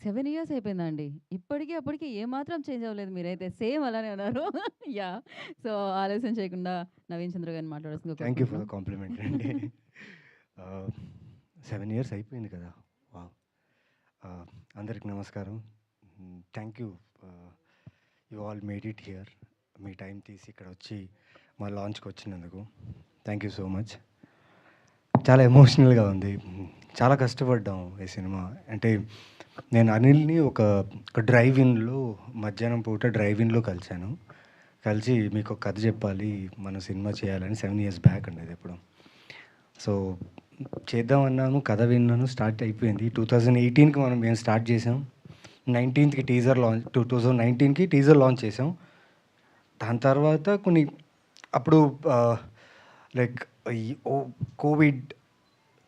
7 years అయిపోయిందండి. ఇప్పటికి, అప్పటికి ఏమాత్రం చేంజ్ అవ్వలేదు మీరైతే. సేమ్ అలానే ఉన్నారు. యాహ్! సో, ఆలస్యం చేయకుండా నవీన్ చంద్ర గారిని మాట్లాడాల్సిందిగా థ్యాంక్ యూ ఫర్ కోరుకుంటున్నాం. ద కాంప్లిమెంట్ అండి. 7 ఇయర్స్ అయిపోయింది కదా! వావ్! అందరికి నమస్కారం. Thank you. You all made it here. Me time తీసి ఇక్కడ వచ్చి మా లాంచ్‌కి వచ్చినందుకు థ్యాంక్ యూ సో మచ్. చాలా ఎమోషనల్‌గా ఉంది. చాలా కష్టపడ్డాం ఈ సినిమా. అంటే నేను అనిల్‌ని ఒక డ్రైవ్ ఇన్‌లో మధ్యాహ్నం పూట డ్రైవ్ ఇన్‌లో కలిసాను. కలిసి మీకు ఒక కథ చెప్పాలి, మనం సినిమా చేయాలని 7 ఇయర్స్ బ్యాక్ అండి అది ఎప్పుడో. సో చేద్దామన్నాను, కథ విన్నాను, స్టార్ట్ అయిపోయింది. 2018కి మేము స్టార్ట్ చేసాం. 19థ్‌కి టీజర్ లాంచ్ 2019కి టీజర్ లాంచ్ చేసాం. దాని తర్వాత కొన్ని అప్పుడు లైక్ ఈ కోవిడ్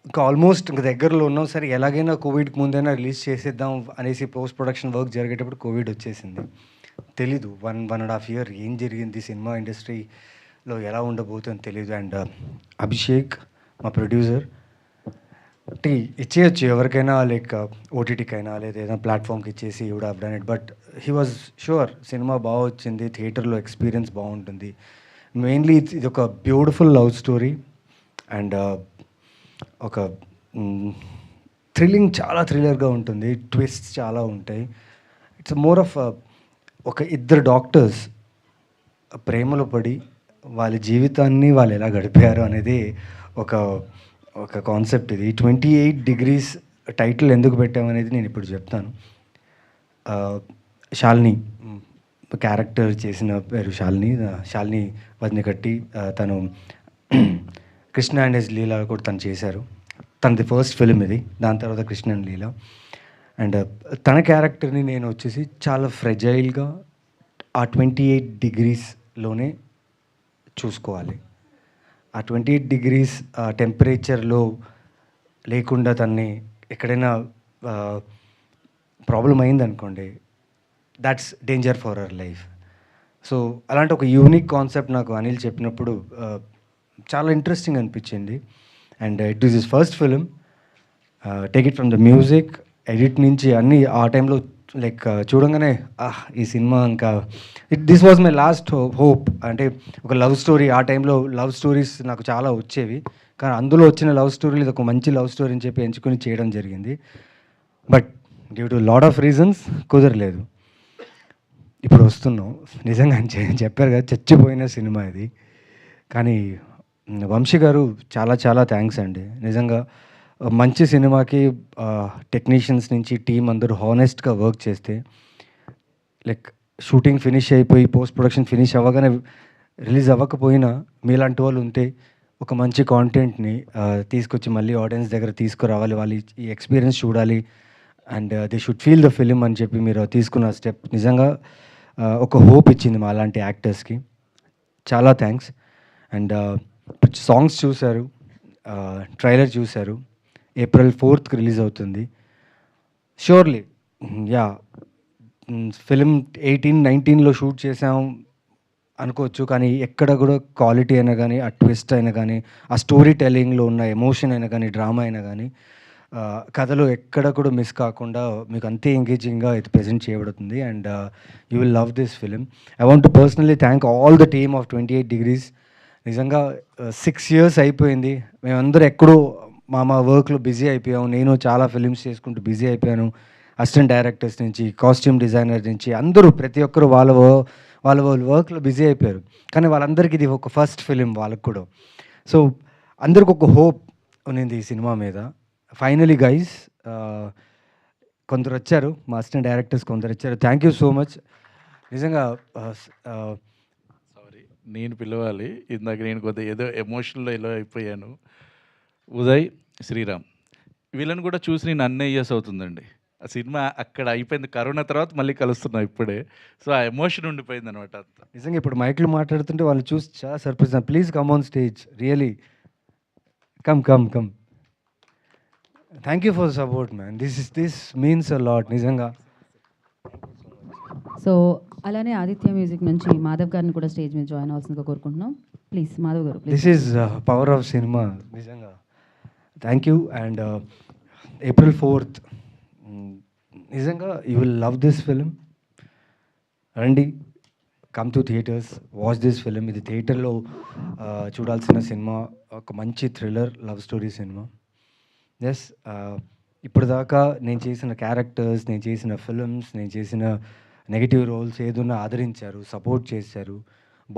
ఇంకా ఆల్మోస్ట్ ఇంక దగ్గరలో ఉన్నాం. సరే ఎలాగైనా కోవిడ్‌కి ముందైనా రిలీజ్ చేసేద్దాం అనేసి పోస్ట్ ప్రొడక్షన్ వర్క్ జరిగేటప్పుడు కోవిడ్ వచ్చేసింది. తెలీదు 1.5 ఇయర్ ఏం జరిగింది సినిమా ఇండస్ట్రీలో ఎలా ఉండబోతుందో తెలీదు. అండ్ అభిషేక్ మా ప్రొడ్యూసర్ అంటే ఇచ్చేయచ్చు ఎవరికైనా, లైక్ ఓటీటీకైనా లేదా ఏదైనా ప్లాట్ఫామ్కి ఇచ్చేసి would have done it. But he was sure cinema బాగా వచ్చింది, థియేటర్లో ఎక్స్పీరియన్స్ బాగుంటుంది. మెయిన్లీ ఇది ఒక బ్యూటిఫుల్ లవ్ స్టోరీ అండ్ ఒక థ్రిల్లింగ్, చాలా థ్రిల్లర్గా ఉంటుంది, ట్విస్ట్ చాలా ఉంటాయి. ఇట్స్ మోర్ ఆఫ్ ఒక ఇద్దరు డాక్టర్స్ ప్రేమలో పడి వాళ్ళ జీవితాన్ని వాళ్ళు ఎలా గడిపారు అనేది ఒక ఒక కాన్సెప్ట్. ఇది 28 డిగ్రీస్ టైటిల్ ఎందుకు పెట్టామనేది నేను ఇప్పుడు చెప్తాను. శాలిని క్యారెక్టర్ చేసిన పేరు శాలిని. శాలిని వదినకట్టి తను కృష్ణ అండ్ హిస్ లీలా కూడా తను చేశారు. తనది ఫస్ట్ ఫిలిం ఇది. దాని తర్వాత కృష్ణ అండ్ లీలా. అండ్ తన క్యారెక్టర్ని నేను వచ్చేసి చాలా ఫ్రెజైల్గా ఆ 28 డిగ్రీస్లోనే చూసుకోవాలి. ఆ 28 డిగ్రీస్ టెంపరేచర్లో లేకుండా తన్ని ఎక్కడైనా ప్రాబ్లం అయిందనుకోండి, that's danger for our life. So అలాంటి ఒక యూనిక్ కాన్సెప్ట్ నాకు అనిల్ చెప్పినప్పుడు చాలా ఇంట్రెస్టింగ్ అనిపించింది. And it is his first film. Take it from the music, edit నుంచి అన్నీ ఆ టైంలో లైక్ చూడంగానే ఈ సినిమా ఇంకా this was my last hope. అంటే ఒక లవ్ స్టోరీ, ఆ టైంలో లవ్ స్టోరీస్ నాకు చాలా వచ్చేవి, కానీ అందులో వచ్చిన లవ్ స్టోరీలు ఇది ఒక మంచి లవ్ స్టోరీ అని చెప్పి ఎంచుకుని చేయడం జరిగింది. But due to lot of reasons కుదరలేదు. ఇప్పుడు వస్తున్నాం. నిజంగా చెప్పారు కదా, చచ్చిపోయిన సినిమా ఇది. కానీ వంశీ గారు చాలా చాలా థ్యాంక్స్ అండి. నిజంగా మంచి సినిమాకి టెక్నీషియన్స్ నుంచి టీం అందరూ హానెస్ట్గా వర్క్ చేస్తే, లైక్ షూటింగ్ ఫినిష్ అయిపోయి పోస్ట్ ప్రొడక్షన్ ఫినిష్ అవ్వగానే రిలీజ్ అవ్వకపోయినా మీలాంటి వాళ్ళు ఉంటే ఒక మంచి కాంటెంట్ని తీసుకొచ్చి మళ్ళీ ఆడియన్స్ దగ్గర తీసుకురావాలి, వాళ్ళు ఈ ఎక్స్పీరియన్స్ చూడాలి and they should feel the film అని చెప్పి మీరు తీసుకున్న స్టెప్ నిజంగా ఒక హోప్ ఇచ్చింది మా అలాంటి యాక్టర్స్కి. చాలా థ్యాంక్స్. అండ్ సాంగ్స్ చూశారు, ట్రైలర్ చూశారు. April 4th రిలీజ్ అవుతుంది. ష్యూర్లీ యా ఫిలిం 18-19లో షూట్ చేసాం అనుకోవచ్చు, కానీ ఎక్కడ కూడా క్వాలిటీ అయినా కానీ, ఆ ట్విస్ట్ అయినా కానీ, ఆ స్టోరీ టెల్లింగ్లో ఉన్న ఎమోషన్ అయినా కానీ, డ్రామా అయినా కానీ, కథలో ఎక్కడ కూడా మిస్ కాకుండా మీకు అంతే ఎంగేజింగ్గా ఇది ప్రజెంట్ చేయబడుతుంది. And you will love this film. I want to personally thank all the team of 28 degrees. నిజంగా 6 ఇయర్స్ అయిపోయింది. మేమందరూ ఎక్కడో మా వర్క్లో బిజీ అయిపోయాం. నేను చాలా ఫిలిమ్స్ చేసుకుంటూ బిజీ అయిపోయాను. అసిస్టెంట్ డైరెక్టర్స్ నుంచి, కాస్ట్యూమ్ డిజైనర్ నుంచి అందరూ ప్రతి ఒక్కరు వాళ్ళ వర్క్లో బిజీ అయిపోయారు. కానీ వాళ్ళందరికీ ఇది ఒక ఫస్ట్ ఫిలిం వాళ్ళకు కూడా. సో అందరికి ఒక హోప్ ఉన్నింది ఈ సినిమా మీద. ఫైనలీ గైస్ కొందరు వచ్చారు, మా అసిస్టెంట్ డైరెక్టర్స్ కొందరు వచ్చారు. Thank you so much. నిజంగా సారీ, నేను పిలవాలి. ఇందాక నేను కొద్దిగా ఏదో ఎమోషనల్లో ఎలా అయిపోయాను. ఉదయ్, శ్రీరామ్ వీళ్ళని కూడా చూసి నేను అన్ని ఇయర్స్ అవుతుందండి. ఆ సినిమా అక్కడ అయిపోయింది, కరోనా తర్వాత మళ్ళీ కలుస్తున్నాం ఇప్పుడే. సో ఆ ఎమోషన్ ఉండిపోయింది అనమాట అంతా. నిజంగా ఇప్పుడు మైక్లో మాట్లాడుతుంటే వాళ్ళు చూసి చాలా surprise. Please come on stage, really come come come. Thank you for support man. This means a lot నిజంగా. సో, అలానే ఆదిత్య మ్యూజిక్ నుంచి మాధవ్ గారిని కూడా స్టేజ్ మీద జాయిన్ అవ్వాల్సిందిగా కోరుకుంటున్నాం. ప్లీజ్ మాధవ్ గారు, please. This is power of cinema నిజంగా. Thank you. And April 4th నిజంగా you will love this film. రండి, come to theatres, watch this film. ఇది థియేటర్లో చూడాల్సిన సినిమా. ఒక మంచి thriller love story cinema. Yes, ఇప్పటిదాకా నేను చేసిన క్యారెక్టర్స్, నేను చేసిన ఫిల్మ్స్, నేను చేసిన నెగిటివ్ రోల్స్ ఏదున్నా ఆదరించారు, సపోర్ట్ చేశారు.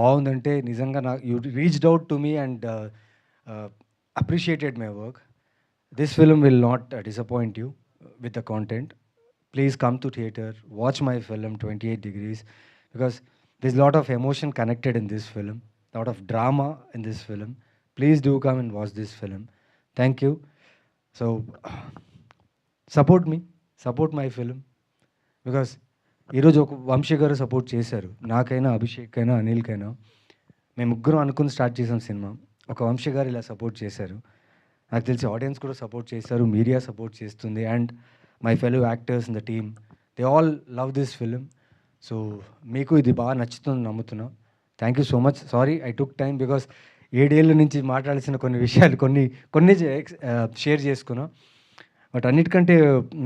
బాగుందంటే నిజంగా you reached out to me and appreciated my work. This film will not disappoint you with the content. Please come to theater, watch my film 28 Degrees, because there's a lot of emotion connected in this film, lot of drama in this film. Please do come and watch this film. Thank you. So support me, support my film, because ఈరోజు ఒక వంశీ గారు support చేశారు. నాకైనా, అభిషేక్ అయినా, అనిల్కైనా, మేము ముగ్గురం అనుకుని start చేసాం సినిమా. ఒక వంశీ గారు ఇలా సపోర్ట్ చేశారు. నాకు తెలిసి ఆడియన్స్ కూడా సపోర్ట్ చేశారు, మీడియా సపోర్ట్ చేస్తుంది, and my fellow actors in the team, they all love this film. So మీకు ఇది బాగా నచ్చుతుంది నమ్ముతున్నా. Thank you so much. Sorry I took time, because 7 ఏళ్ళ నుంచి మాట్లాడాల్సిన కొన్ని విషయాలు కొన్ని షేర్ చేసుకున్నా. బట్ అన్నిటికంటే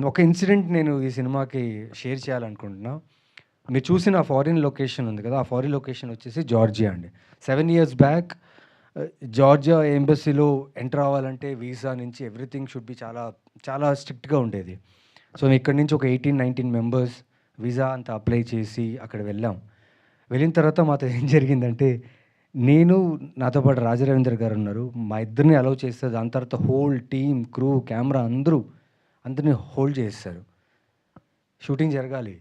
ఒక ఇన్సిడెంట్ నేను ఈ సినిమాకి షేర్ చేయాలనుకుంటున్నా. మీరు చూసిన ఫారిన్ లొకేషన్ ఉంది కదా, ఆ ఫారిన్ లొకేషన్ వచ్చేసి జార్జియా అండి. 7 years బ్యాక్ జార్జియా ఎంబసీలో ఎంటర్ అవ్వాలంటే వీసా నుంచి ఎవ్రీథింగ్ షుడ్ బి చాలా చాలా స్ట్రిక్ట్గా ఉండేది. సో ఇక్కడి నుంచి ఒక 18-19 మెంబర్స్ వీసా అంతా అప్లై చేసి అక్కడ వెళ్ళాం. వెళ్ళిన తర్వాత మాతో ఏం జరిగిందంటే, నేను, నాతో పాటు రాజరవీంద్ర గారు ఉన్నారు, మా ఇద్దరిని అలౌ చేస్తే దాని తర్వాత హోల్ టీమ్, క్రూ, కెమెరా అందరినీ హోల్డ్ చేస్తారు. షూటింగ్ జరగాలి,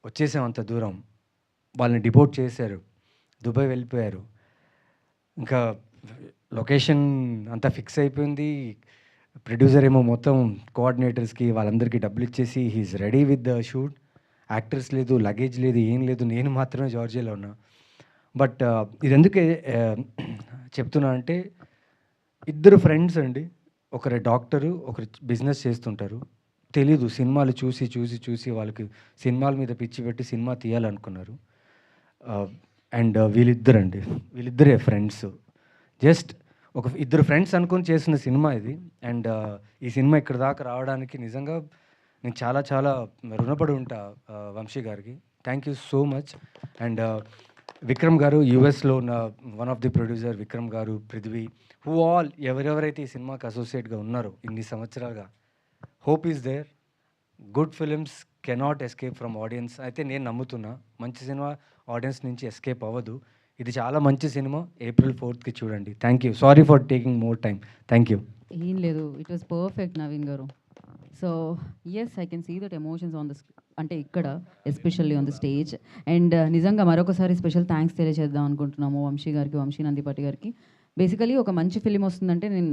వచ్చేసాం అంత దూరం, వాళ్ళని డిపోర్ట్ చేశారు, దుబాయ్ వెళ్ళిపోయారు. ఇంకా లొకేషన్ అంతా ఫిక్స్ అయిపోయింది. ప్రొడ్యూసర్ ఏమో మొత్తం కోఆర్డినేటర్స్కి వాళ్ళందరికీ డబ్బులు ఇచ్చేసి he's ready with the shoot. Actors లేదు, లగేజ్ లేదు, ఏం లేదు, నేను మాత్రమే జార్జియాలో ఉన్నా. బట్ ఇది ఎందుకే చెప్తున్నా అంటే, ఇద్దరు ఫ్రెండ్స్ అండి, ఒకరు డాక్టరు, ఒకరు బిజినెస్ చేస్తుంటారు. తెలీదు, సినిమాలు చూసి చూసి చూసి వాళ్ళకి సినిమాల మీద పిచ్చి పెట్టి సినిమా తీయాలనుకున్నారు. అండ్ వీళ్ళిద్దరే ఫ్రెండ్స్. జస్ట్ ఇద్దరు ఫ్రెండ్స్ అనుకుని చేసిన సినిమా ఇది. అండ్ ఈ సినిమా ఇక్కడ దాకా రావడానికి నిజంగా నేను చాలా చాలా రుణపడి ఉంటా వంశీ గారికి. Thank you so much. And Vikram గారు, యూఎస్లో ఉన్న one of the producer Vikram గారు, పృథ్వీ, హూ ఆల్ ఎవరెవరైతే ఈ సినిమాకి అసోసియేట్గా ఉన్నారో ఇన్ని సంవత్సరాలుగా, hope is there. Good films cannot escape from audience. అయితే నేను నమ్ముతున్నా, మంచి సినిమా ఆడియన్స్ నుంచి ఎస్కేప్ అవ్వదు. ఇది చాలా మంచి సినిమా. April 4th చూడండి. Thank you. Sorry for taking more time. Thank you. ఏం లేదు, ఇట్ వాస్ పర్ఫెక్ట్ నవీన్ గారు. So yes, I can see that emotions on the అంటే ఇక్కడ especially on the stage. And నిజంగా మరొకసారి స్పెషల్ థ్యాంక్స్ తెలియజేద్దాం అనుకుంటున్నాము వంశీ గారికి, వంశీ నందిపటి గారికి. బేసికలీ ఒక మంచి ఫిలిం వస్తుందంటే నేను